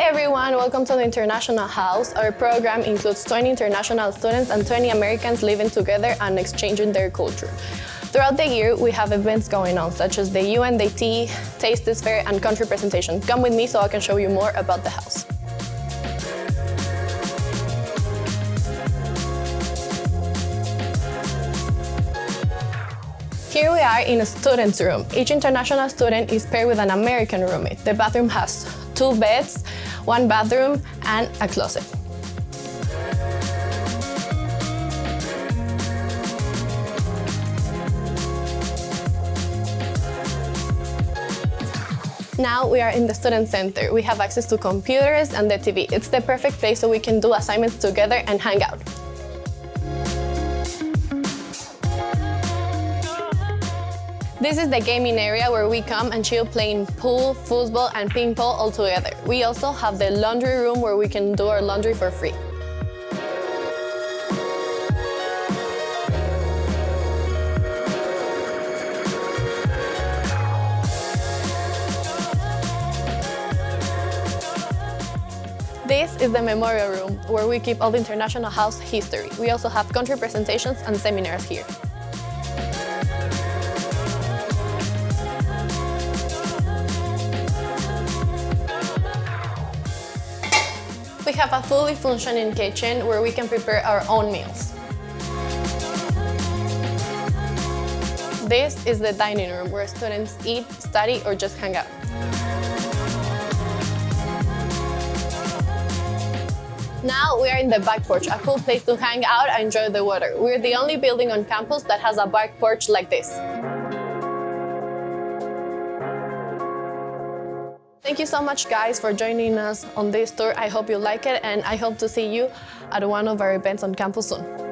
everyone, welcome to the International House. Our program includes 20 international students and 20 Americans living together and exchanging their culture. Throughout the year, we have events going on, such as the UNDT, Taste Fair, and country presentation. Come with me so I can show you more about the house. Here we are in a student's room. Each international student is paired with an American roommate. The bathroom has 2 beds, 1 bathroom, and a closet. Now we are in the student center. We have access to computers and the TV. It's the perfect place so we can do assignments together and hang out. This is the gaming area where we come and chill playing pool, football, and ping pong all together. We also have the laundry room where we can do our laundry for free. This is the memorial room where we keep all the International House history. We also have country presentations and seminars here. We have a fully functioning kitchen where we can prepare our own meals. This is the dining room where students eat, study, or just hang out. Now we are in the back porch, a cool place to hang out and enjoy the weather. We're the only building on campus that has a back porch like this. Thank you so much, guys, for joining us on this tour. I hope you like it, and I hope to see you at one of our events on campus soon.